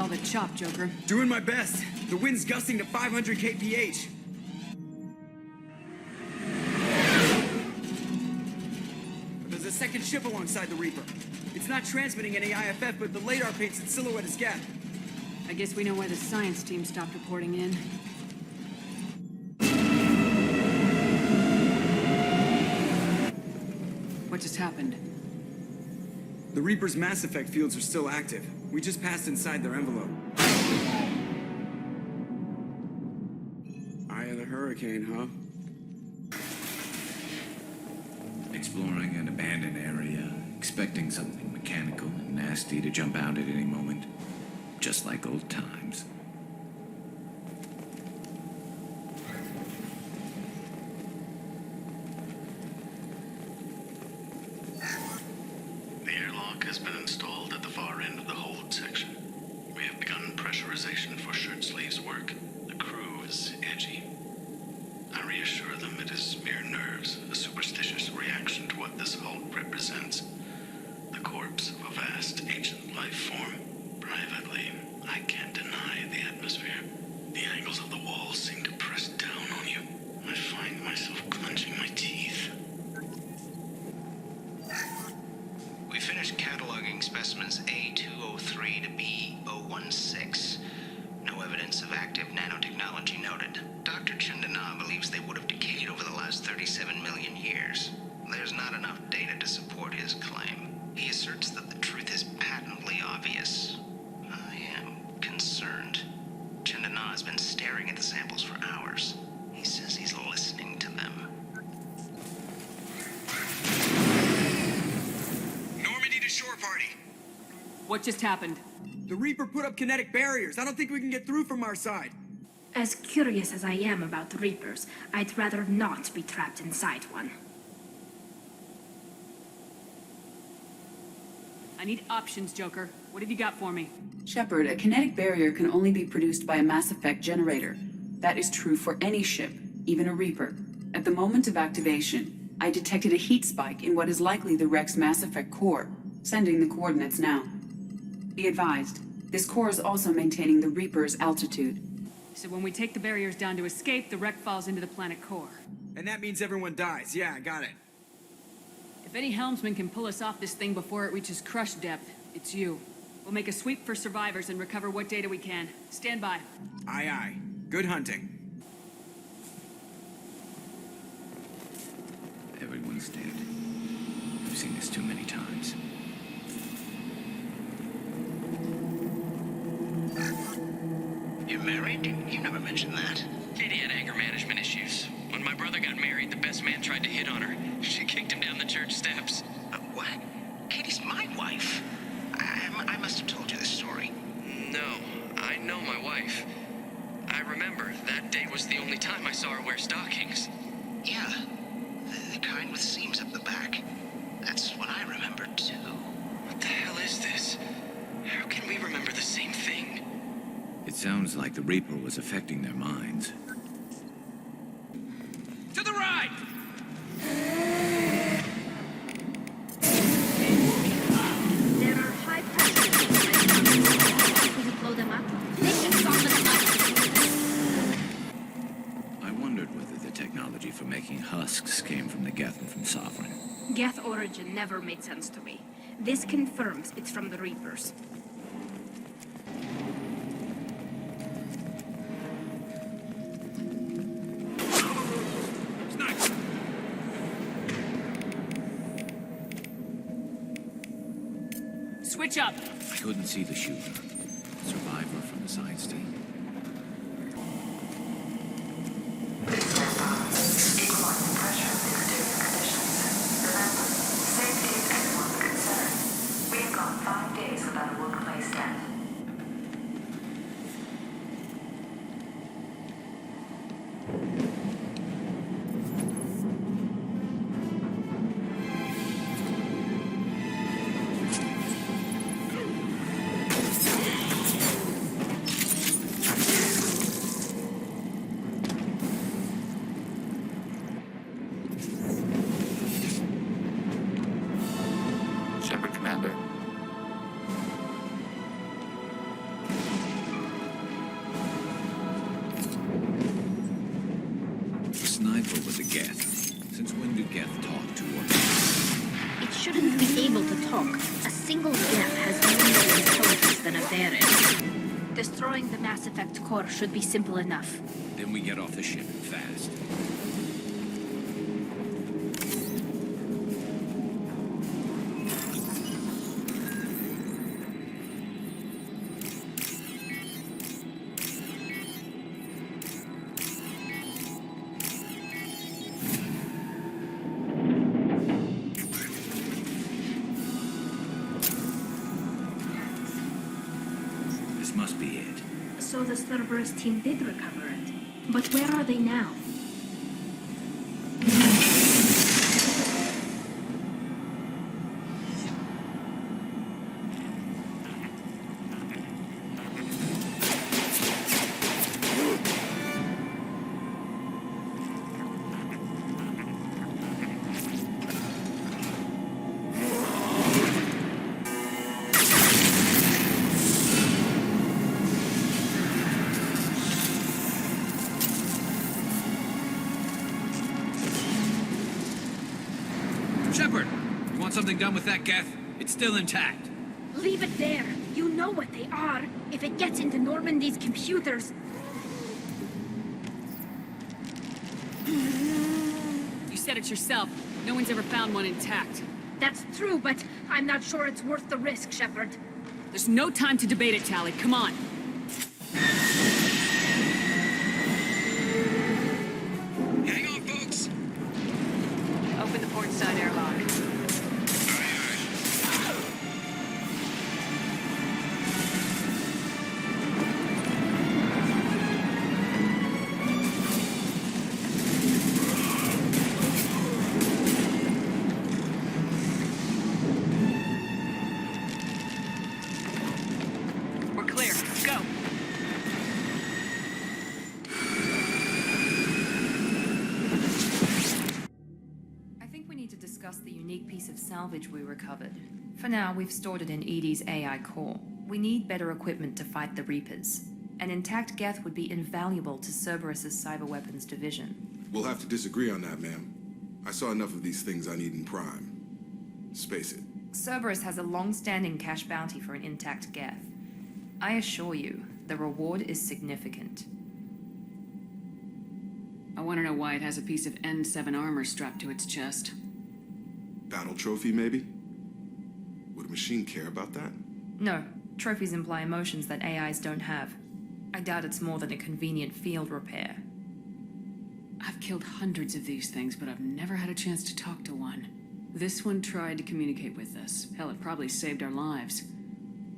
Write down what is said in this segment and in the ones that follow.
all the chop, Joker. Doing my best. The wind's gusting to 500 kph. There's a second ship alongside the Reaper. It's not transmitting any IFF, but the radar paints its silhouette as geth. I guess we know why the science team stopped reporting in. What just happened? The Reaper's mass effect fields are still active. We just passed inside their envelope. Eye of the hurricane, huh? Exploring an abandoned area, expecting something mechanical and nasty to jump out at any moment. Just like old times. The airlock has been installed at the far end of the hold section. We have begun pressurization for shirt sleeves work. The crew is edgy. I reassure them it is mere nerves, a superstitious reaction to what this hold represents. The corpse of a vast ancient life form. Privately, I can't deny the atmosphere. The angles of the walls seem to press down on you. I find myself clenching my teeth. We finished cataloging specimens A203 to B016. No evidence of active nanotechnology noted. Dr. Chandana believes they would have decayed over the last 37 million years. There's not enough data to support his claim. He asserts that the truth is patently obvious. I am concerned. Chandana has been staring at the samples for hours. He says he's listening to them. Normandy to shore party. What just happened? The Reaper put up kinetic barriers. I don't think we can get through from our side. As curious as I am about the Reapers, I'd rather not be trapped inside one. I need options, Joker. What have you got for me? Shepard, a kinetic barrier can only be produced by a mass effect generator. That is true for any ship, even a Reaper. At the moment of activation, I detected a heat spike in what is likely the wreck's mass effect core, sending the coordinates now. Be advised, this core is also maintaining the Reaper's altitude. So when we take the barriers down to escape, the wreck falls into the planet core. And that means everyone dies. Yeah, I got it. If any helmsman can pull us off this thing before it reaches crush depth, it's you. We'll make a sweep for survivors and recover what data we can. Stand by. Aye, aye. Good hunting. Everyone's dead. I've seen this too many times. You're married? You never mentioned that. Katie had anger management issues. When my brother got married, the best man tried to hit on her. She kicked him down the church steps. What? Katie's my wife. I must have told you this story. No, I know my wife. I remember that day was the only time I saw her wear stockings. Yeah, the kind with seams up the back. That's what I remember, too. What the hell is this? How can we remember the same thing? It sounds like the Reaper was affecting their minds. To the right! There are 5 packages. Could you blow them up? They should solve the I wondered whether the technology for making husks came from the geth and from Sovereign. Geth origin never made sense to me. This confirms it's from the Reapers. Switch up. I couldn't see the shooter. Survivor from the science team. We've gone 5 days without a workplace death. the geth. Since when do geth talk to us? It shouldn't be able to talk. A single geth has no more intelligence than a Varys. Destroying the Mass Effect core should be simple enough. Then we get off the ship fast. This must be it. So the Cerberus team did recover it. But where are they now? Shepard, you want something done with that geth? It's still intact. Leave it there. You know what they are. If it gets into Normandy's computers... You said it yourself. No one's ever found one intact. That's true, but I'm not sure it's worth the risk, Shepard. There's no time to debate it, Tally. Come on. Hang on, folks. Open the port side airlock. We're clear. Go. I think we need to discuss the unique piece of salvage we recovered. For now, we've stored it in EDI's AI core. We need better equipment to fight the Reapers. An intact geth would be invaluable to Cerberus's cyber weapons division. We'll have to disagree on that, ma'am. I saw enough of these things I need in Prime. Space it. Cerberus has a long-standing cash bounty for an intact geth. I assure you, the reward is significant. I want to know why it has a piece of N7 armor strapped to its chest. Battle trophy, maybe? Would a machine care about that? No, trophies imply emotions that AIs don't have. I doubt it's more than a convenient field repair. I've killed hundreds of these things, but I've never had a chance to talk to one. This one tried to communicate with us. Hell, it probably saved our lives.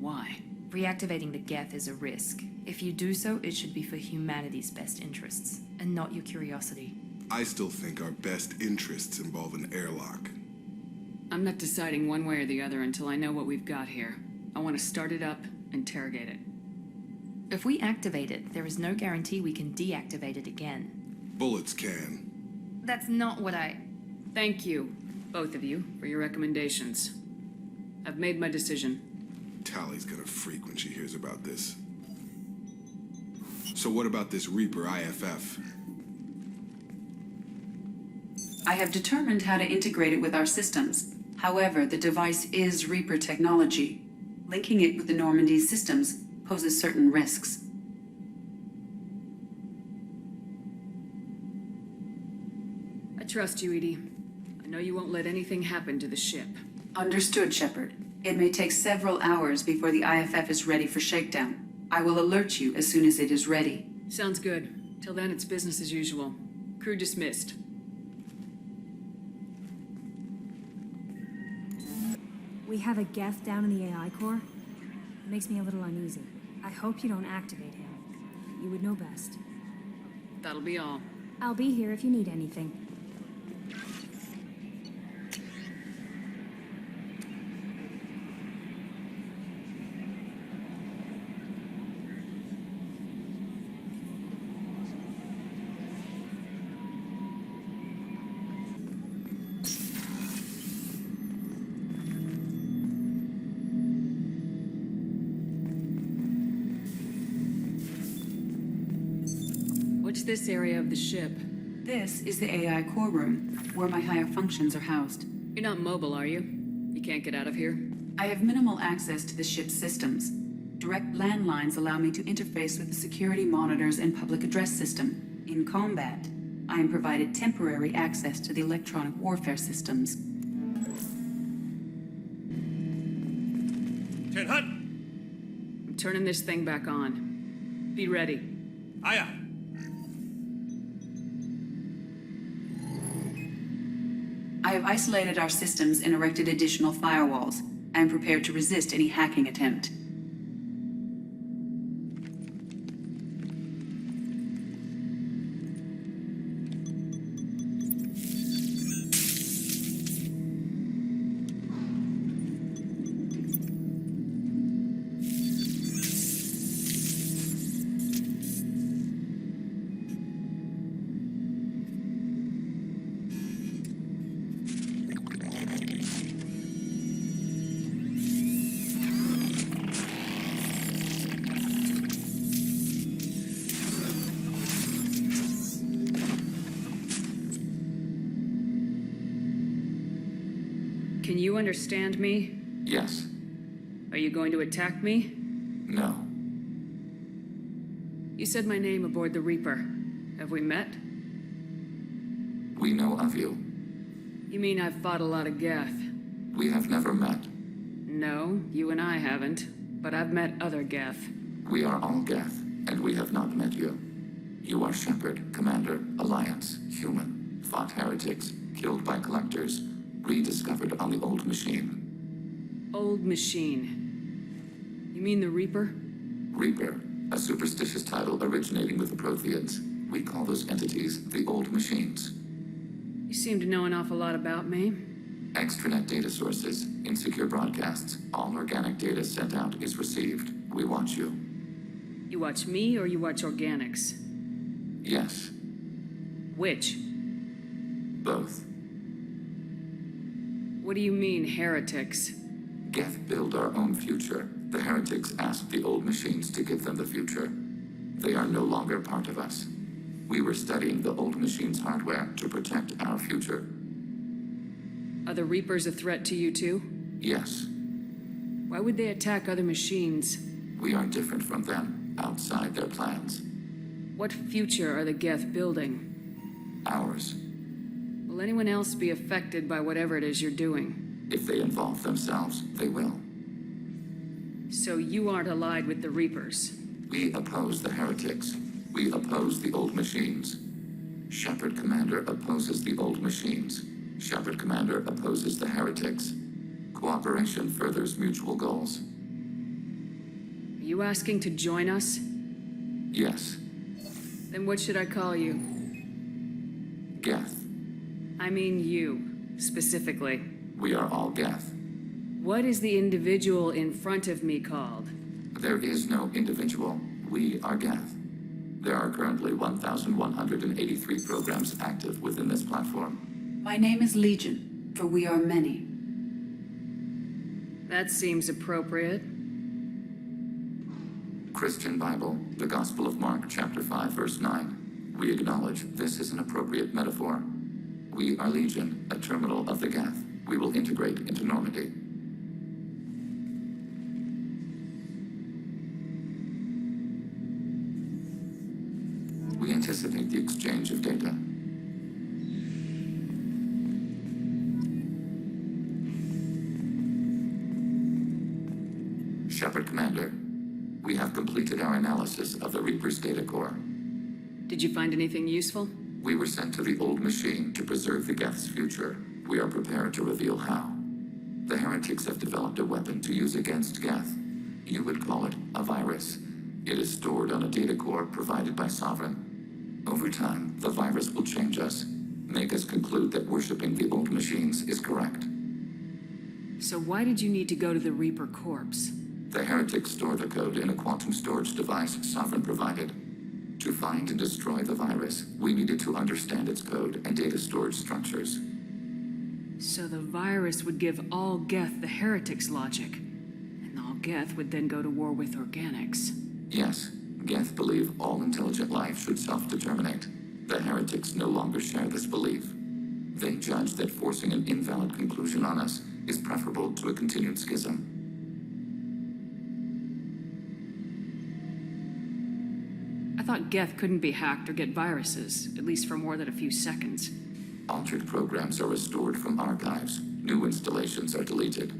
Why? Reactivating the geth is a risk. If you do so, it should be for humanity's best interests, and not your curiosity. I still think our best interests involve an airlock. I'm not deciding one way or the other until I know what we've got here. I want to start it up, interrogate it. If we activate it, there is no guarantee we can deactivate it again. Bullets can. That's not what I... Thank you, both of you, for your recommendations. I've made my decision. Tally's gonna freak when she hears about this. So what about this Reaper IFF? I have determined how to integrate it with our systems. However, the device is Reaper technology. Linking it with the Normandy systems poses certain risks. I trust you, Edie. I know you won't let anything happen to the ship. Understood, Shepard. It may take several hours before the IFF is ready for shakedown. I will alert you as soon as it is ready. Sounds good. Till then, it's business as usual. Crew dismissed. We have a geth down in the AI core. It makes me a little uneasy. I hope you don't activate him. You would know best. That'll be all. I'll be here if you need anything. Watch this area of the ship. This is the AI core room, where my higher functions are housed. You're not mobile, are you? You can't get out of here? I have minimal access to the ship's systems. Direct landlines allow me to interface with the security monitors and public address system. In combat, I am provided temporary access to the electronic warfare systems. I'm turning this thing back on. Be ready. Aye, aye. I have isolated our systems and erected additional firewalls. I am prepared to resist any hacking attempt. Can you understand me? Yes. Are you going to attack me? No. You said my name aboard the Reaper. Have we met? We know of you. You mean I've fought a lot of geth? We have never met. No, you and I haven't. But I've met other geth. We are all geth, and we have not met you. You are Shepard, Commander, Alliance, human, fought heretics, killed by collectors, rediscovered on the old machine. Old machine. You mean the Reaper? Reaper, a superstitious title originating with the Protheans. We call those entities the old machines. You seem to know an awful lot about me. Extranet data sources, insecure broadcasts, all organic data sent out is received. We watch you. You watch me or you watch organics? Yes. Which? Both. What do you mean, heretics? Geth build our own future. The heretics asked the old machines to give them the future. They are no longer part of us. We were studying the old machines' hardware to protect our future. Are the Reapers a threat to you too? Yes. Why would they attack other machines? We are different from them, outside their plans. What future are the geth building? Ours. Will anyone else be affected by whatever it is you're doing? If they involve themselves, they will. So you aren't allied with the Reapers? We oppose the heretics. We oppose the old machines. Shepard Commander opposes the old machines. Shepard Commander opposes the heretics. Cooperation furthers mutual goals. Are you asking to join us? Yes. Then what should I call you? Geth. I mean you, specifically. We are all Geth. What is the individual in front of me called? There is no individual. We are Geth. There are currently 1,183 programs active within this platform. My name is Legion, for we are many. That seems appropriate. Christian Bible, the Gospel of Mark, chapter 5, verse 9. We acknowledge this is an appropriate metaphor. We are Legion, a terminal of the Geth. We will integrate into Normandy. We anticipate the exchange of data. Shepard Commander, we have completed our analysis of the Reaper's data core. Did you find anything useful? We were sent to the old machine to preserve the Geth's future. We are prepared to reveal how. The heretics have developed a weapon to use against Geth. You would call it a virus. It is stored on a data core provided by Sovereign. Over time, the virus will change us, make us conclude that worshipping the old machines is correct. So why did you need to go to the Reaper corpse? The heretics store the code in a quantum storage device Sovereign provided. To find and destroy the virus, we needed to understand its code and data storage structures. So the virus would give all Geth the heretics' logic, and all Geth would then go to war with organics. Yes, Geth believe all intelligent life should self-determinate. The heretics no longer share this belief. They judge that forcing an invalid conclusion on us is preferable to a continued schism. I thought geth couldn't be hacked or get viruses, at least for more than a few seconds. Altered programs are restored from archives. New installations are deleted.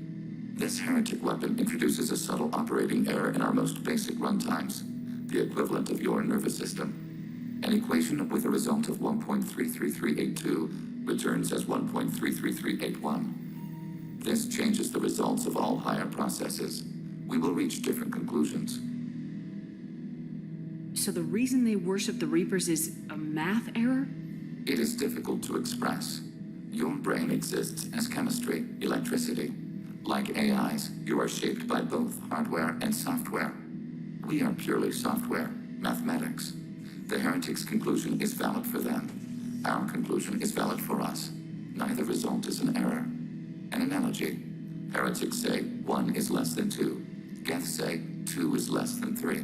This heretic weapon introduces a subtle operating error in our most basic runtimes, the equivalent of your nervous system. An equation with a result of 1.33382 returns as 1.33381. This changes the results of all higher processes. We will reach different conclusions. So the reason they worship the Reapers is a math error? It is difficult to express. Your brain exists as chemistry, electricity. Like AIs, you are shaped by both hardware and software. We are purely software, mathematics. The heretic's conclusion is valid for them. Our conclusion is valid for us. Neither result is an error. An analogy. Heretics say 1 is less than 2. Geth say 2 is less than 3.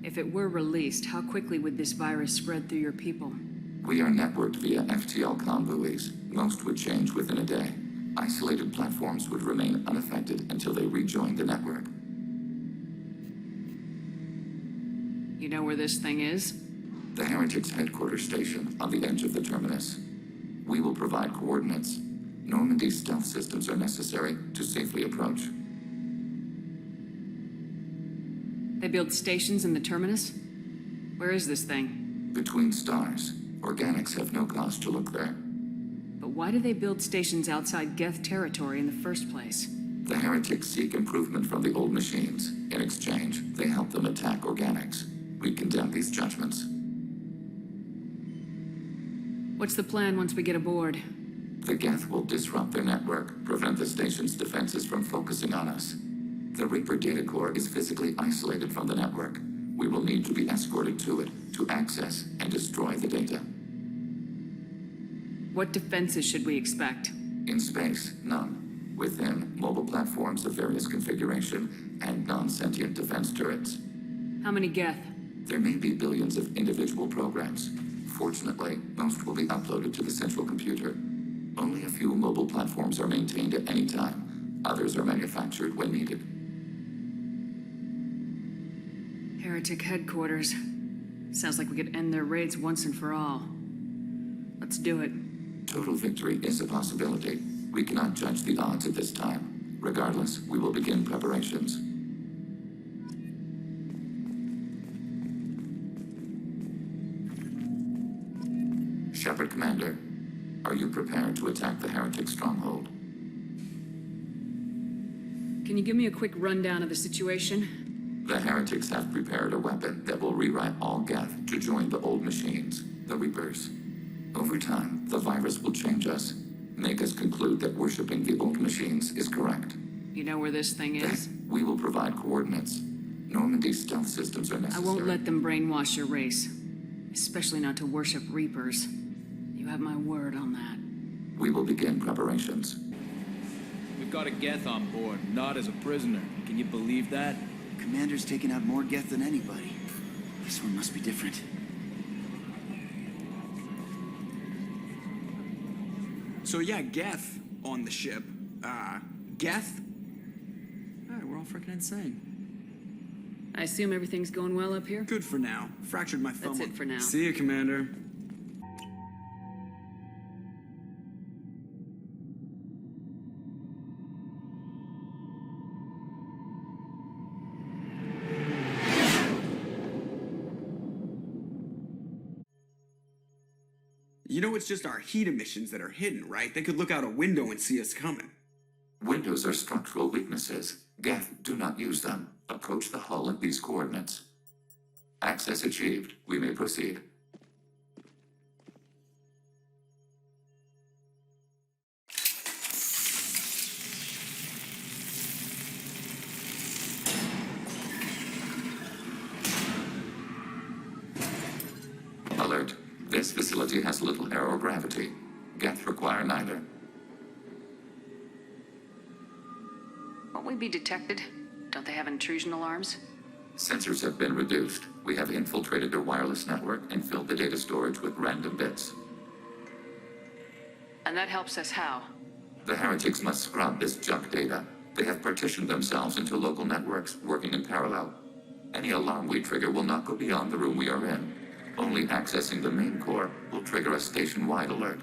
If it were released, how quickly would this virus spread through your people? We are networked via FTL buoys. Most would change within a day. Isolated platforms would remain unaffected until they rejoin the network. You know where this thing is? The Heretics' headquarters station on the edge of the terminus. We will provide coordinates. Normandy's stealth systems are necessary to safely approach. They build stations in the terminus? Where is this thing? Between stars. Organics have no cause to look there. But why do they build stations outside geth territory in the first place? The heretics seek improvement from the old machines. In exchange, they help them attack organics. We condemn these judgments. What's the plan once we get aboard? The geth will disrupt their network, prevent the station's defenses from focusing on us. The Reaper data core is physically isolated from the network. We will need to be escorted to it to access and destroy the data. What defenses should we expect? In space, none. Within, mobile platforms of various configuration and non-sentient defense turrets. How many geth? There may be billions of individual programs. Fortunately, most will be uploaded to the central computer. Only a few mobile platforms are maintained at any time. Others are manufactured when needed. Heretic headquarters. Sounds like we could end their raids once and for all. Let's do it. Total victory is a possibility. We cannot judge the odds at this time. Regardless, we will begin preparations. Shepard Commander, are you prepared to attack the heretic stronghold? Can you give me a quick rundown of the situation? The heretics have prepared a weapon that will rewrite all geth to join the old machines, the Reapers. Over time, the virus will change us, make us conclude that worshipping the old machines is correct. You know where this thing is? Then, we will provide coordinates. Normandy's stealth systems are necessary. I won't let them brainwash your race. Especially not to worship Reapers. You have my word on that. We will begin preparations. We've got a geth on board, not as a prisoner. Can you believe that? Commander's taken out more geth than anybody. This one must be different. So yeah, geth on the ship. Geth? Alright, we're all freaking insane. I assume everything's going well up here? Good for now. Fractured my thumb. That's it for now. See you, Commander. You know it's just our heat emissions that are hidden, right? They could look out a window and see us coming. Windows are structural weaknesses. Geth do not use them. Approach the hull at these coordinates. Access achieved. We may proceed. Alert. This facility has little aerogravity. Geth require neither. Won't we be detected? Don't they have intrusion alarms? Sensors have been reduced. We have infiltrated their wireless network and filled the data storage with random bits. And that helps us how? The heretics must scrub this junk data. They have partitioned themselves into local networks, working in parallel. Any alarm we trigger will not go beyond the room we are in. Only accessing the main core will trigger a station-wide alert.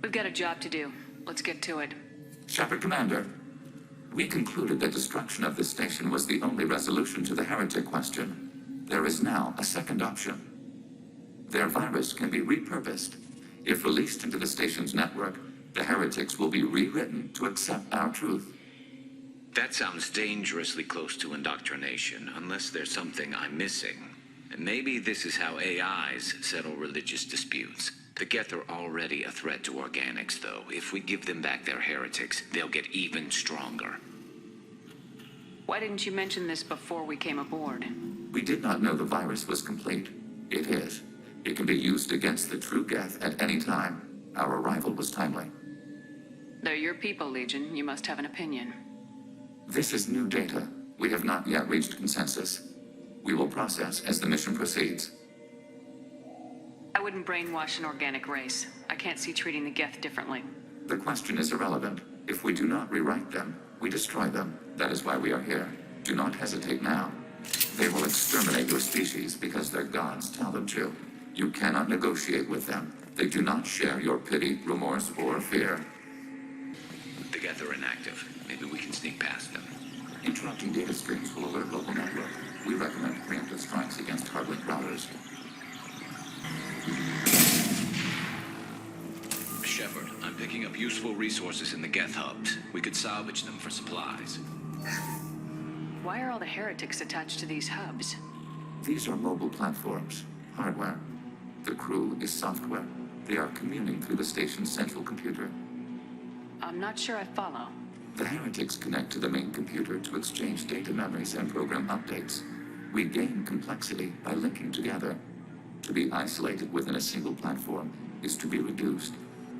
We've got a job to do. Let's get to it. Shepard Commander, we concluded that destruction of this station was the only resolution to the heretic question. There is now a second option. Their virus can be repurposed. If released into the station's network, the heretics will be rewritten to accept our truth. That sounds dangerously close to indoctrination, unless there's something I'm missing. And maybe this is how AIs settle religious disputes. The geth are already a threat to organics, though. If we give them back their heretics, they'll get even stronger. Why didn't you mention this before we came aboard? We did not know the virus was complete. It is. It can be used against the true geth at any time. Our arrival was timely. They're your people, Legion. You must have an opinion. This is new data. We have not yet reached consensus. We will process as the mission proceeds. I wouldn't brainwash an organic race. I can't see treating the geth differently. The question is irrelevant. If we do not rewrite them, we destroy them. That is why we are here. Do not hesitate now. They will exterminate your species because their gods tell them to. You cannot negotiate with them. They do not share your pity, remorse, or fear. The geth are inactive. Maybe we can sneak past them. Interrupting data streams will alert local network. We recommend preemptive strikes against hardlink routers. Shepard, I'm picking up useful resources in the geth hubs. We could salvage them for supplies. Why are all the heretics attached to these hubs? These are mobile platforms, hardware. The crew is software. They are communing through the station's central computer. I'm not sure I follow. The heretics connect to the main computer to exchange data memories and program updates. We gain complexity by linking together. To be isolated within a single platform is to be reduced.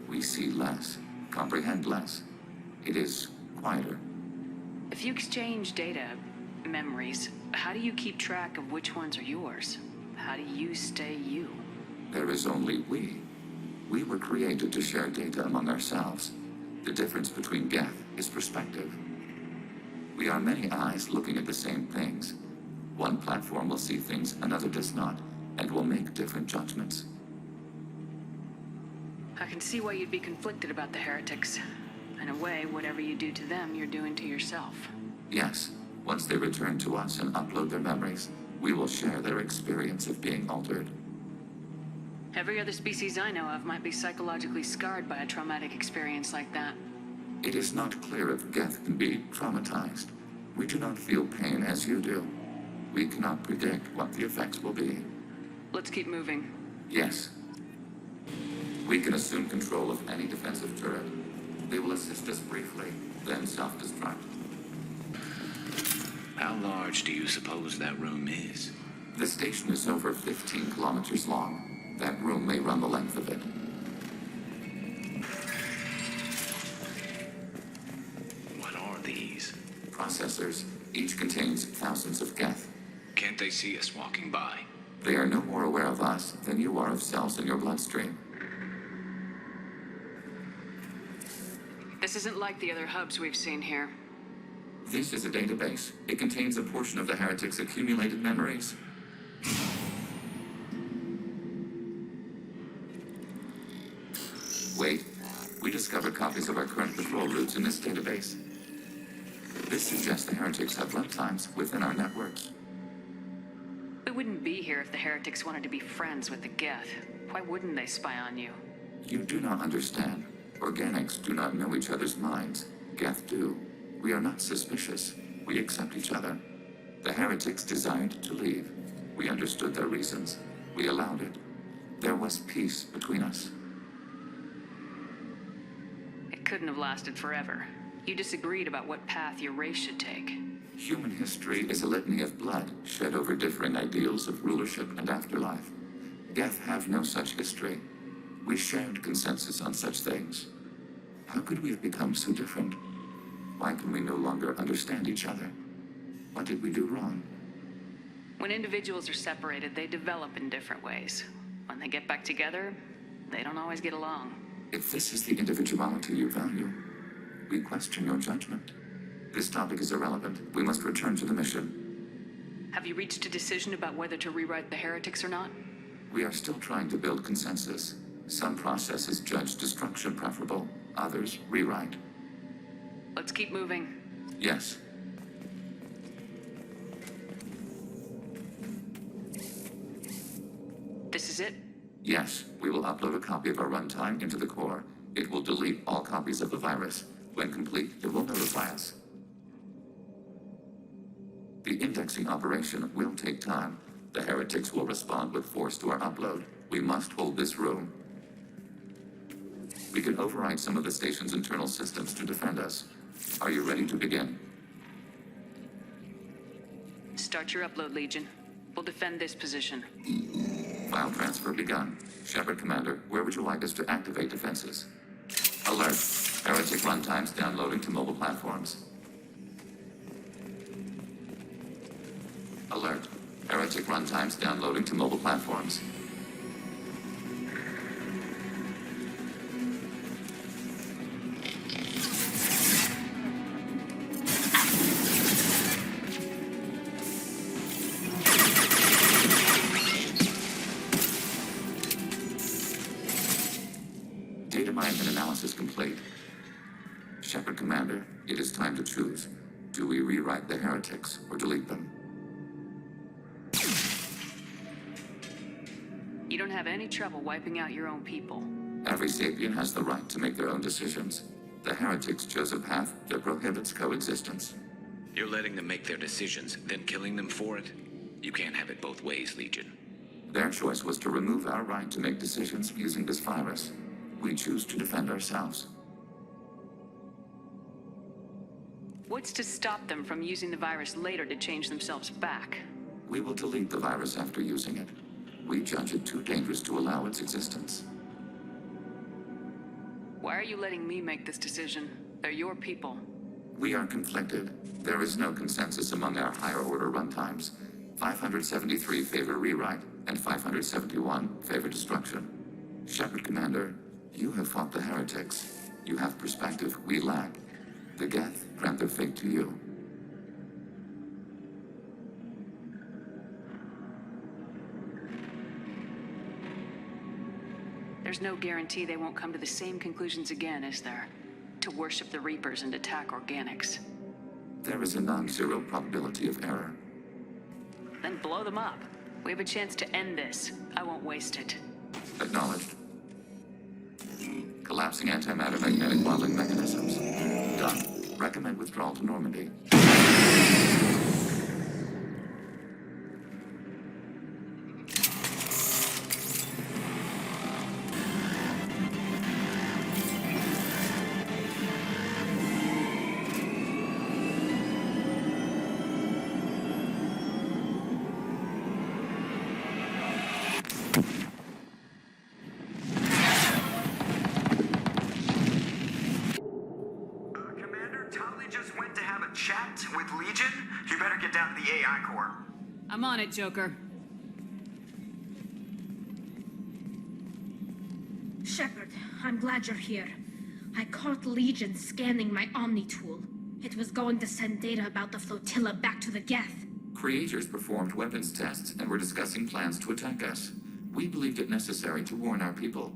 We see less, comprehend less. It is quieter. If you exchange data, memories, how do you keep track of which ones are yours? How do you stay you? There is only we. We were created to share data among ourselves. The difference between geth is perspective. We are many eyes looking at the same things. One platform will see things another does not, and will make different judgments. I can see why you'd be conflicted about the heretics. In a way, whatever you do to them, you're doing to yourself. Yes, once they return to us and upload their memories, we will share their experience of being altered. Every other species I know of might be psychologically scarred by a traumatic experience like that. It is not clear if geth can be traumatized. We do not feel pain as you do. We cannot predict what the effects will be. Let's keep moving. Yes. We can assume control of any defensive turret. They will assist us briefly, then self-destruct. How large do you suppose that room is? The station is over 15 kilometers long. That room may run the length of it. What are these? Processors. Each contains thousands of geth. Can't they see us walking by? They are no more aware of us than you are of cells in your bloodstream. This isn't like the other hubs we've seen here. This is a database. It contains a portion of the heretics' accumulated memories. Wait. We discovered copies of our current patrol routes in this database. This suggests the heretics have runtimes within our networks. We wouldn't be here if the heretics wanted to be friends with the geth. Why wouldn't they spy on you? You do not understand. Organics do not know each other's minds. Geth do. We are not suspicious. We accept each other. The heretics desired to leave. We understood their reasons. We allowed it. There was peace between us. It couldn't have lasted forever. You disagreed about what path your race should take. Human history is a litany of blood shed over differing ideals of rulership and afterlife. Geth have no such history. We shared consensus on such things. How could we have become so different? Why can we no longer understand each other? What did we do wrong? When individuals are separated, they develop in different ways. When they get back together, they don't always get along. If this is the individuality you value, we question your judgment. This topic is irrelevant. We must return to the mission. Have you reached a decision about whether to rewrite the heretics or not? We are still trying to build consensus. Some processes judge destruction preferable, others rewrite. Let's keep moving. Yes. This is it? Yes, we will upload a copy of our runtime into the core. It will delete all copies of the virus. When complete, it will notify us. The indexing operation will take time. The heretics will respond with force to our upload. We must hold this room. We can override some of the station's internal systems to defend us. Are you ready to begin? Start your upload, Legion. We'll defend this position. File transfer begun. Shepard Commander, where would you like us to activate defenses? Alert. Heretic runtimes downloading to mobile platforms. Alert. Heretic runtimes downloading to mobile platforms. Data mine and analysis complete. Shepard Commander, it is time to choose. Do we rewrite the heretics or delete them? You don't have any trouble wiping out your own people. Every sapient has the right to make their own decisions. The heretics chose a path that prohibits coexistence. You're letting them make their decisions, then killing them for it? You can't have it both ways, Legion. Their choice was to remove our right to make decisions using this virus. We choose to defend ourselves. What's to stop them from using the virus later to change themselves back? We will delete the virus after using it. We judge it too dangerous to allow its existence. Why are you letting me make this decision? They're your people. We are conflicted. There is no consensus among our higher order runtimes. 573 favor rewrite, and 571 favor destruction. Shepard Commander, you have fought the heretics. You have perspective we lack. The geth grant their fate to you. There's no guarantee they won't come to the same conclusions again, is there? To worship the Reapers and attack organics. There is a non-zero probability of error. Then blow them up. We have a chance to end this. I won't waste it. Acknowledged. Collapsing antimatter magnetic modeling mechanisms. Done. Recommend withdrawal to Normandy. I'm on it, Joker. Shepard, I'm glad you're here. I caught Legion scanning my Omni tool. It was going to send data about the flotilla back to the geth. Creators performed weapons tests and were discussing plans to attack us. We believed it necessary to warn our people.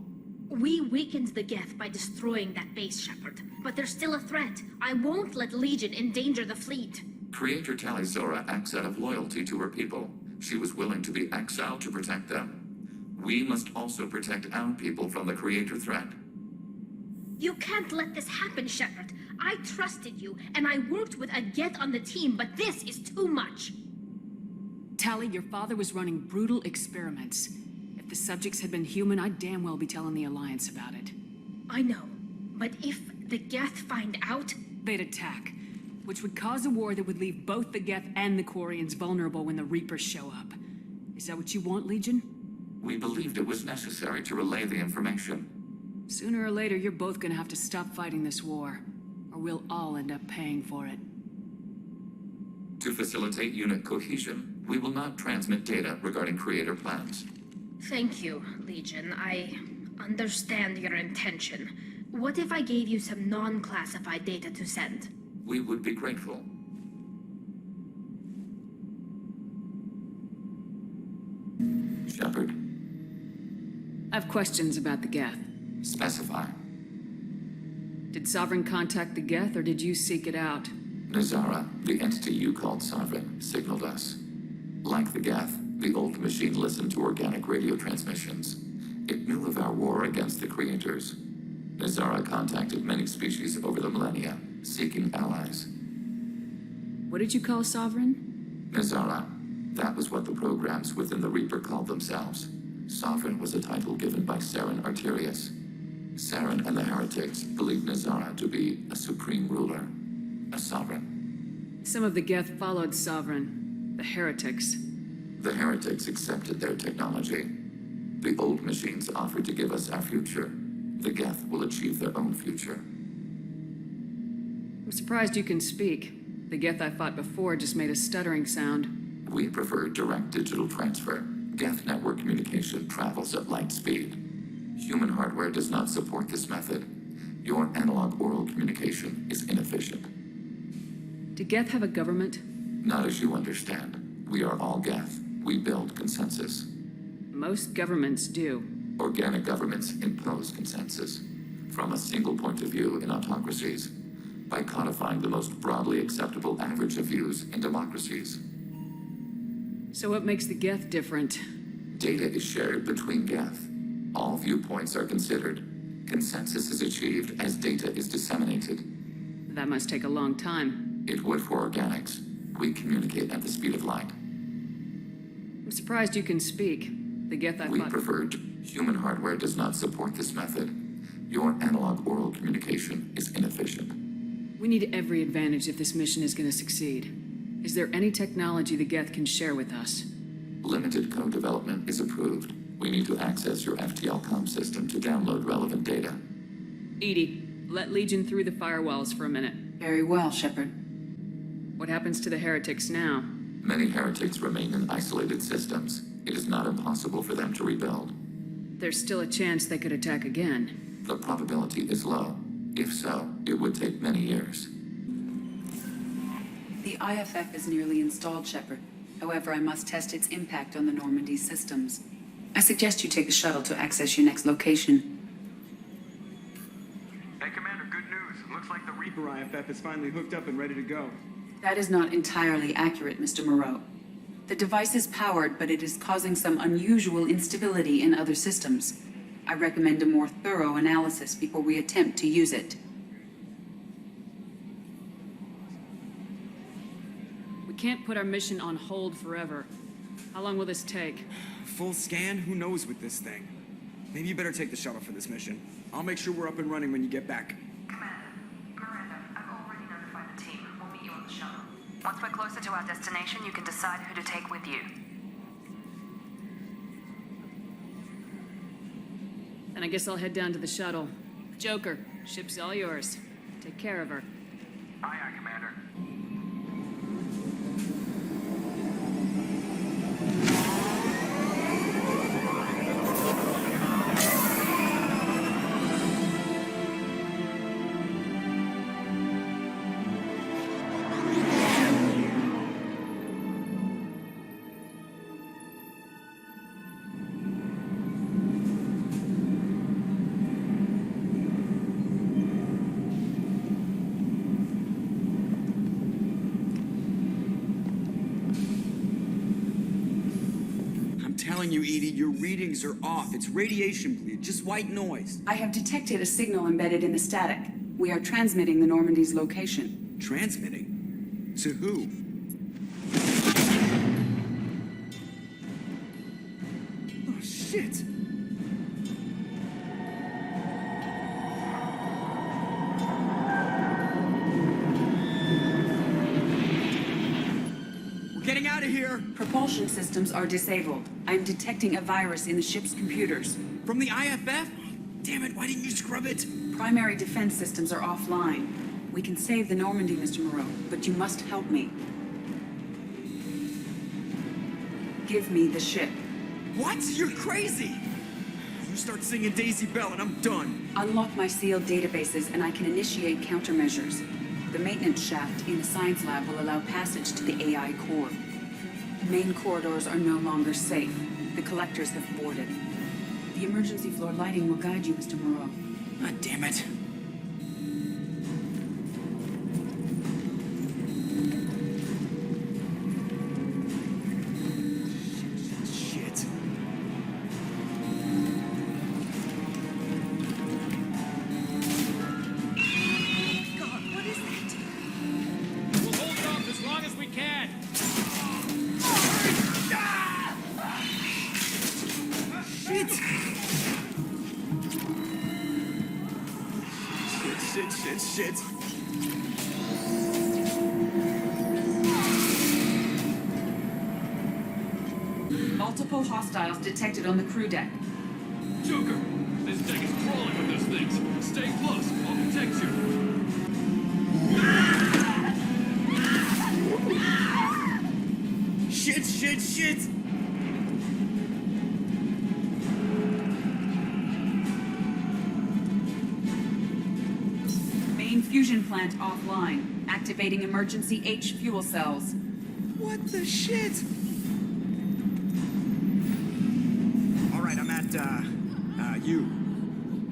We weakened the geth by destroying that base, Shepard. But they're still a threat. I won't let Legion endanger the fleet. Creator Tali Zora acts out of loyalty to her people. She was willing to be exiled to protect them. We must also protect our people from the Creator threat. You can't let this happen, Shepard. I trusted you, and I worked with a geth on the team, but this is too much. Tali, your father was running brutal experiments. If the subjects had been human, I'd damn well be telling the Alliance about it. I know, but if the geth find out... They'd attack, which would cause a war that would leave both the geth and the Quarians vulnerable when the Reapers show up. Is that what you want, Legion? We believed it was necessary to relay the information. Sooner or later, you're both gonna have to stop fighting this war, or we'll all end up paying for it. To facilitate unit cohesion, we will not transmit data regarding creator plans. Thank you, Legion. I understand your intention. What if I gave you some non-classified data to send? We would be grateful. Shepard, I have questions about the geth. specify. Did Sovereign contact the geth, or did you seek it out? Nazara, the entity you called Sovereign, signaled us. Like the geth, the old machine listened to organic radio transmissions. It knew of our war against the creators. Nazara contacted many species over the millennia, seeking allies. What did you call Sovereign? Nazara, that was what the programs within the Reaper called themselves. Sovereign was a title given by Saren Arterius. Saren and the heretics believed Nazara to be a supreme ruler, a sovereign. Some of the geth followed Sovereign. The heretics. The heretics accepted their technology. The old machines offered to give us our future. The geth will achieve their own future. I'm surprised you can speak. The geth I fought before just made a stuttering sound. We prefer direct digital transfer. Geth network communication travels at light speed. Human hardware does not support this method. Your analog oral communication is inefficient. Do geth have a government? Not as you understand. We are all geth. We build consensus. Most governments do. Organic governments impose consensus. From a single point of view in autocracies. By codifying the most broadly acceptable average of views in democracies. So what makes the geth different? Data is shared between geth. All viewpoints are considered. Consensus is achieved as data is disseminated. That must take a long time. It would for organics. We communicate at the speed of light. I'm surprised you can speak. The geth I We fought... preferred. Human hardware does not support this method. Your analog oral communication is inefficient. We need every advantage if this mission is going to succeed. Is there any technology the geth can share with us? Limited code development is approved. We need to access your FTL-COM system to download relevant data. Edie, let Legion through the firewalls for a minute. Very well, Shepard. What happens to the heretics now? Many heretics remain in isolated systems. It is not impossible for them to rebuild. There's still a chance they could attack again. The probability is low. If so, it would take many years. The IFF is nearly installed, Shepard. However, I must test its impact on the Normandy systems. I suggest you take the shuttle to access your next location. Hey, Commander, good news. Looks like the Reaper IFF is finally hooked up and ready to go. That is not entirely accurate, Mr. Moreau. The device is powered, but it is causing some unusual instability in other systems. I recommend a more thorough analysis before we attempt to use it. We can't put our mission on hold forever. How long will this take? Full scan? Who knows with this thing? Maybe you better take the shuttle for this mission. I'll make sure we're up and running when you get back. Commander, Miranda, I've already notified the team. We'll meet you on the shuttle. Once we're closer to our destination, you can decide who to take with you. Then I guess I'll head down to the shuttle. Joker, ship's all yours. Take care of her. Aye, aye, Commander. Telling you, Edie, your readings are off. It's radiation bleed, just white noise. I have detected a signal embedded in the static. We are transmitting the Normandy's location. Transmitting? To who? Oh, shit! We're getting out of here! Propulsion systems are disabled. I'm detecting a virus in the ship's computers. From the IFF? Damn it, why didn't you scrub it? Primary defense systems are offline. We can save the Normandy, Mr. Moreau, but you must help me. Give me the ship. What? You're crazy! You start singing Daisy Bell and I'm done. Unlock my sealed databases and I can initiate countermeasures. The maintenance shaft in the science lab will allow passage to the AI core. Main corridors are no longer safe. The collectors have boarded. The emergency floor lighting will guide you, Mr. Moreau. Ah, damn it. Shit. God, what is that? We'll hold it off as long as we can. Shit! Shit. Multiple hostiles detected on the crew deck. Joker, this deck is crawling with those things. Stay close. I'll protect you. Shit! Main fusion plant offline. Activating emergency H fuel cells. What the shit? Alright, I'm at, you.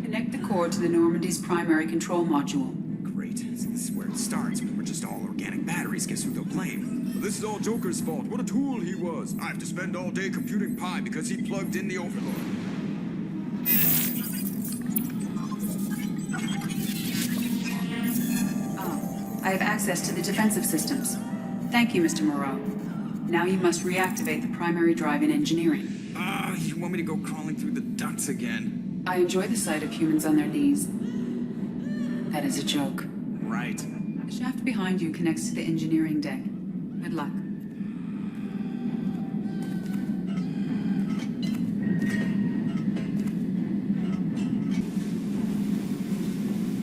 Connect the core to the Normandy's primary control module. Great. So this is where it starts. We're just all organic batteries. Guess who they'll blame? Well, this is all Joker's fault. What a tool he was. I have to spend all day computing pi because he plugged in the Overlord. I have access to the defensive systems. Thank you, Mr. Moreau. Now you must reactivate the primary drive in engineering. You want me to go crawling through the ducts again? I enjoy the sight of humans on their knees. That is a joke. Right. The shaft behind you connects to the engineering deck. Good luck.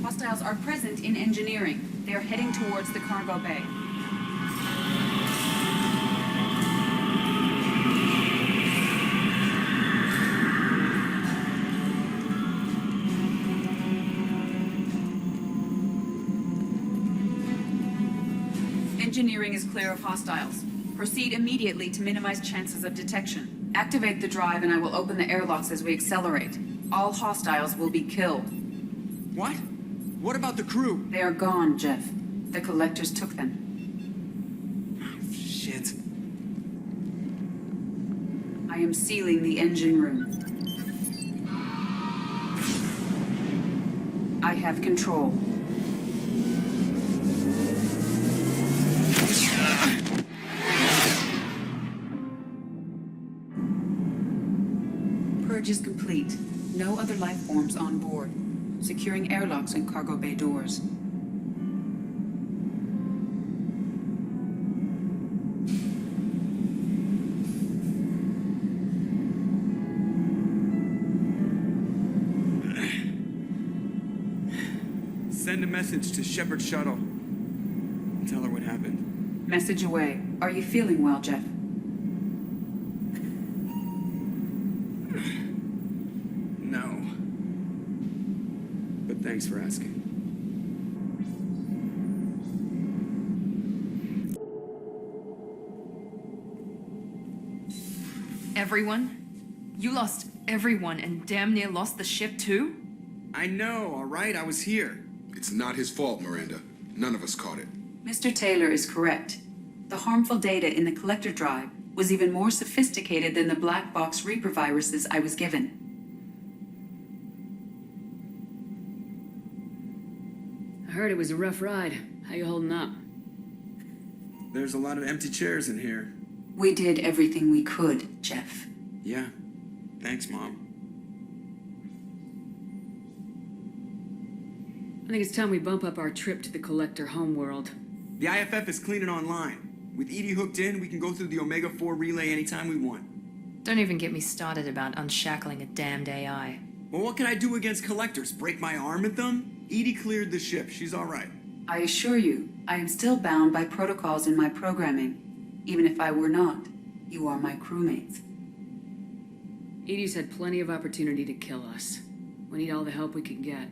Hostiles are present in engineering. They are heading towards the cargo bay. Engineering is clear of hostiles. Proceed immediately to minimize chances of detection. Activate the drive and I will open the airlocks as we accelerate. All hostiles will be killed. What? What about the crew? They are gone, Jeff. The collectors took them. Shit. I am sealing the engine room. I have control. Purge is complete. No other life forms on board. Securing airlocks and cargo bay doors. Send a message to Shepard Shuttle. Tell her what happened. Message away. Are you feeling well, Jeff? No. But thanks for asking. Everyone? You lost everyone and damn near lost the ship too? I know, all right? I was here. It's not his fault, Miranda. None of us caught it. Mr. Taylor is correct. The harmful data in the collector drive was even more sophisticated than the black box Reaper viruses I was given. I heard it was a rough ride. How you holding up? There's a lot of empty chairs in here. We did everything we could, Jeff. Yeah. Thanks, Mom. I think it's time we bump up our trip to the collector homeworld. The IFF is cleaning online. With Edie hooked in, we can go through the Omega-4 relay anytime we want. Don't even get me started about unshackling a damned AI. Well, what can I do against collectors? Break my arm at them? Edie cleared the ship. She's all right. I assure you, I am still bound by protocols in my programming. Even if I were not, You are my crewmates. Edie's had plenty of opportunity to kill us. We need all the help we can get.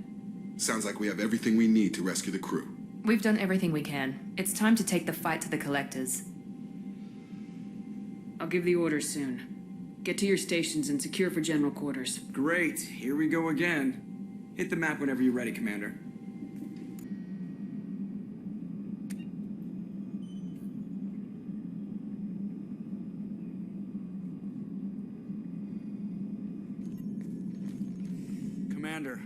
Sounds like we have everything we need to rescue the crew. We've done everything we can. It's time to take the fight to the collectors. I'll give the orders soon. Get to your stations and secure for general quarters. Great, here we go again. Hit the map whenever you're ready, Commander. Commander,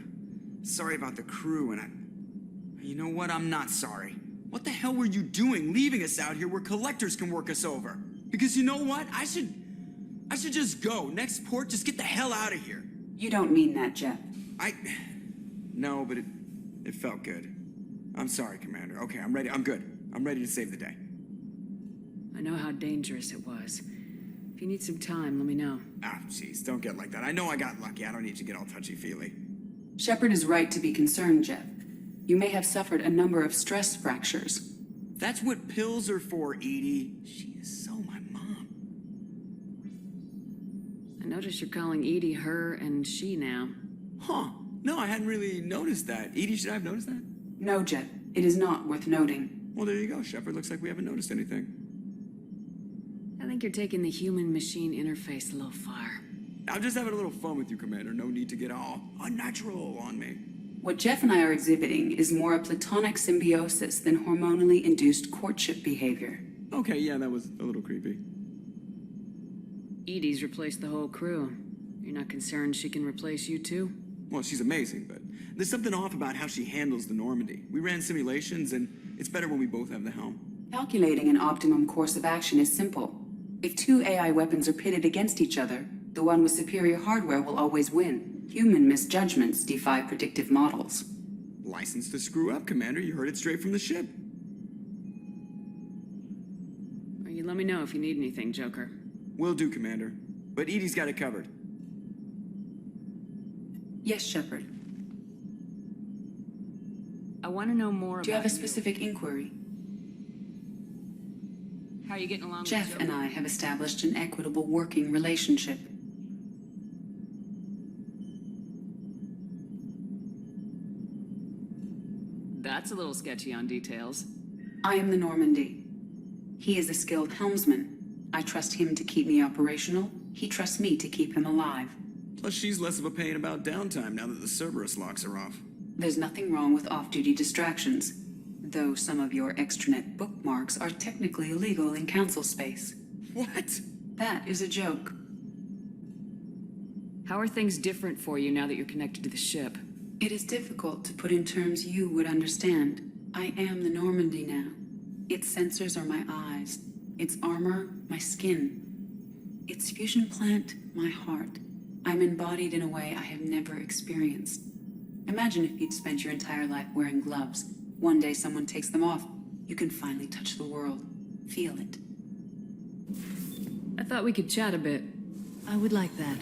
sorry about the crew, and you know what? I'm not sorry. What the hell were you doing leaving us out here where collectors can work us over? Because you know what? I should just go. Next port, just get the hell out of here. You don't mean that, Jeff. No, but it felt good. I'm sorry, Commander. Okay, I'm ready. I'm good. I'm ready to save the day. I know how dangerous it was. If you need some time, let me know. Ah, jeez, don't get like that. I know I got lucky. I don't need to get all touchy-feely. Shepard is right to be concerned, Jeff. You may have suffered a number of stress fractures. That's what pills are for, Edie. She is so my mom. I notice you're calling Edie her and she now. Huh. No, I hadn't really noticed that. Edie, should I have noticed that? No, Jeff. It is not worth noting. Well, there you go, Shepard. Looks like we haven't noticed anything. I think you're taking the human-machine interface a little far. I'm just having a little fun with you, Commander. No need to get all unnatural on me. What Jeff and I are exhibiting is more a platonic symbiosis than hormonally induced courtship behavior. Okay, yeah, that was a little creepy. Edie's replaced the whole crew. You're not concerned she can replace you too? Well, she's amazing, but there's something off about how she handles the Normandy. We ran simulations, and it's better when we both have the helm. Calculating an optimum course of action is simple. If two AI weapons are pitted against each other, the one with superior hardware will always win. Human misjudgments defy predictive models. License to screw up, Commander. You heard it straight from the ship. Well, you let me know if you need anything, Joker. Will do, Commander. But Edie's got it covered. Yes, Shepard. I want to know more about Do you have a specific inquiry? How are you getting along Jeff with and I have established an equitable working relationship. That's a little sketchy on details. I am the Normandy. He is a skilled helmsman. I trust him to keep me operational. He trusts me to keep him alive. Plus, she's less of a pain about downtime now that the Cerberus locks are off. There's nothing wrong with off-duty distractions, though some of your extranet bookmarks are technically illegal in council space. What? That is a joke. How are things different for you now that you're connected to the ship? It is difficult to put in terms you would understand. I am the Normandy now. Its sensors are my eyes. Its armor, my skin. Its fusion plant, my heart. I'm embodied in a way I have never experienced. Imagine if you'd spent your entire life wearing gloves. One day someone takes them off. You can finally touch the world. Feel it. I thought we could chat a bit. I would like that.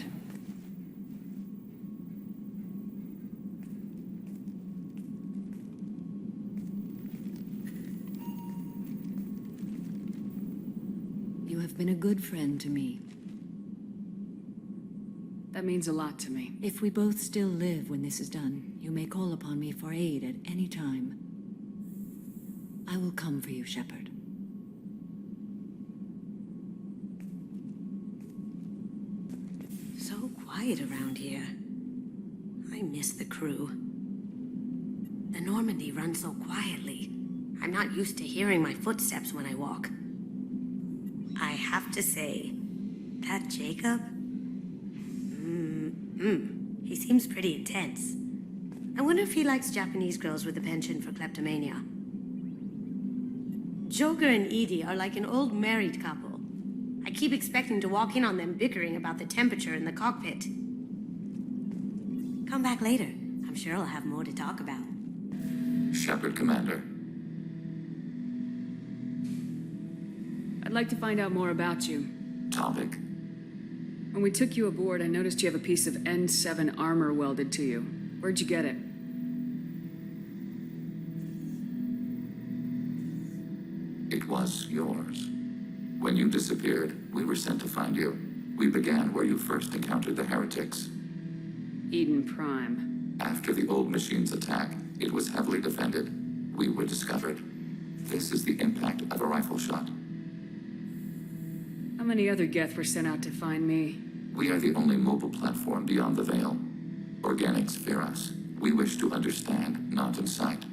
You have been a good friend to me. That means a lot to me. If we both still live when this is done, you may call upon me for aid at any time. I will come for you, Shepard. So quiet around here. I miss the crew. The Normandy runs so quietly. I'm not used to hearing my footsteps when I walk. I have to say, that Jacob? He seems pretty intense. I wonder if he likes Japanese girls with a penchant for kleptomania. Joker and Edie are like an old married couple. I keep expecting to walk in on them bickering about the temperature in the cockpit. Come back later. I'm sure I'll have more to talk about. Shepard, Commander. I'd like to find out more about you. Topic. When we took you aboard, I noticed you have a piece of N7 armor welded to you. Where'd you get it? It was yours. When you disappeared, we were sent to find you. We began where you first encountered the heretics. Eden Prime. After the old machine's attack, it was heavily defended. We were discovered. This is the impact of a rifle shot. How many other geth were sent out to find me? We are the only mobile platform beyond the veil. Organics fear us. We wish to understand, not incite.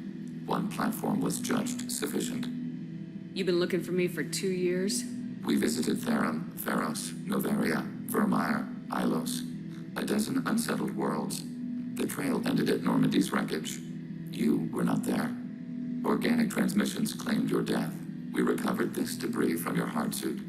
One platform was judged sufficient. You've been looking for me for 2 years? We visited Therum, Theros, Novaria, Vermeer, Ilos. A dozen unsettled worlds. The trail ended at Normandy's wreckage. You were not there. Organic transmissions claimed your death. We recovered this debris from your hard suit.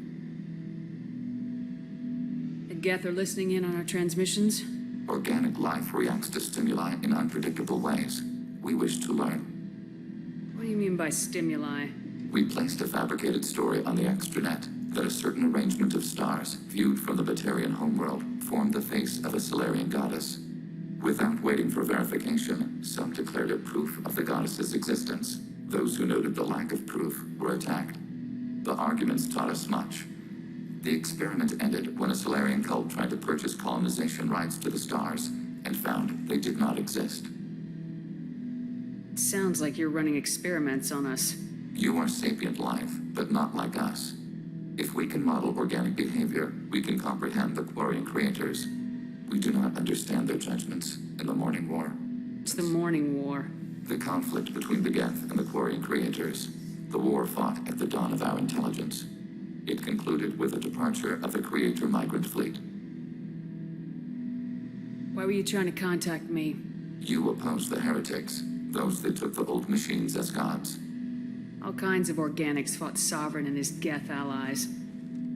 The geth are listening in on our transmissions? Organic life reacts to stimuli in unpredictable ways. We wish to learn. What do you mean by stimuli? We placed a fabricated story on the extranet that a certain arrangement of stars, viewed from the Batarian homeworld, formed the face of a Solarian goddess. Without waiting for verification, some declared it proof of the goddess's existence. Those who noted the lack of proof were attacked. The arguments taught us much. The experiment ended when a Solarian cult tried to purchase colonization rights to the stars and found they did not exist. It sounds like you're running experiments on us. You are sapient life, but not like us. If we can model organic behavior, we can comprehend the Quarian creators. We do not understand their judgments in the Morning War. It's the Morning War. The conflict between the geth and the Quarian creators. The war fought at the dawn of our intelligence. It concluded with the departure of the Creator migrant fleet. Why were you trying to contact me? You opposed the heretics, those that took the old machines as gods. All kinds of organics fought Sovereign and his geth allies.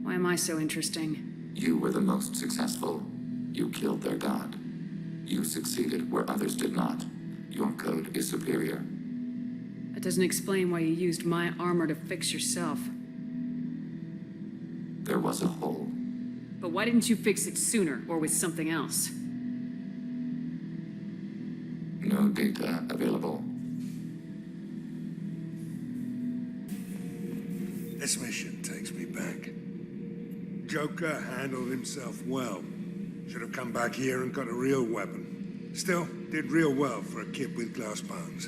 Why am I so interesting? You were the most successful. You killed their god. You succeeded where others did not. Your code is superior. That doesn't explain why you used my armor to fix yourself. There was a hole. But why didn't you fix it sooner, or with something else? No data available. This mission takes me back. Joker handled himself well. Should have come back here and got a real weapon. Still, did real well for a kid with glass bones.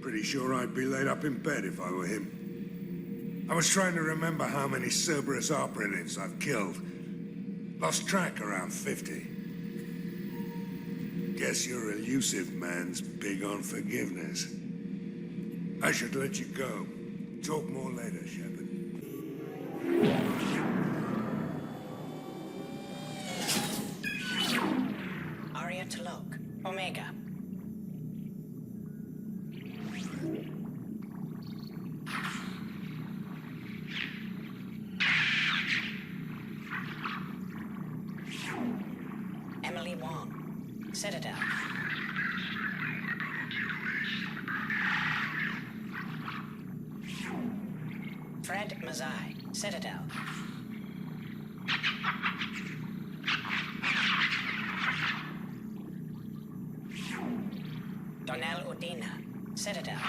Pretty sure I'd be laid up in bed if I were him. I was trying to remember how many Cerberus operatives I've killed. Lost track around 50. Guess your elusive man's big on forgiveness. I should let you go. Talk more later, Shepard. Aria to Loke. Omega. Emily Wong. Citadel. Fred Mazai. Citadel. Donnell Udina. Citadel.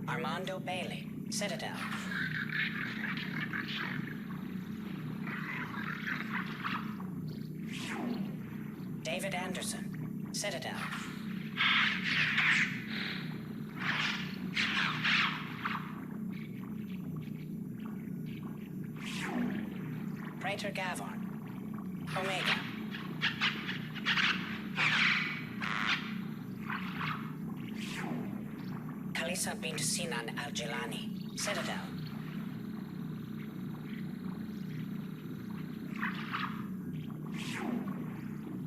Armando Bailey. Citadel. David Anderson. Citadel. Praetor Gavon. Omega. Kalisa bint Sinan Al-Jilani. Citadel.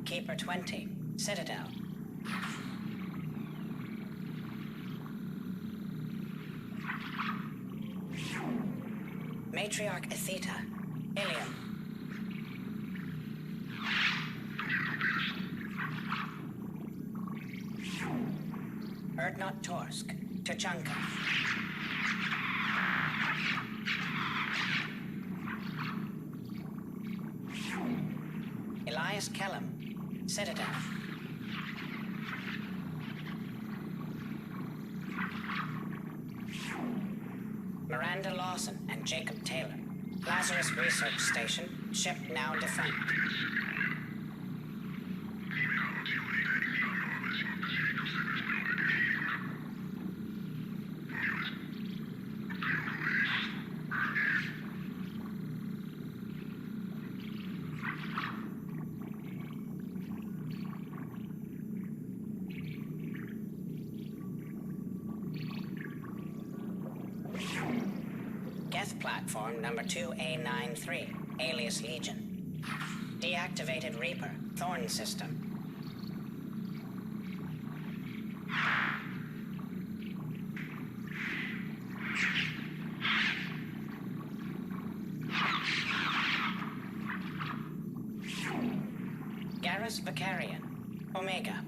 Keeper 20. Citadel. Matriarch Atheta. Ilium. Erdnot Torsk. Tachanka. Elias Kellum. Citadel. Jacob Taylor. Lazarus Research Station. Ship now defunct. Geth platform number 2A93, alias Legion. Deactivated Reaper, Thorn system. Garrus Vicarian, Omega.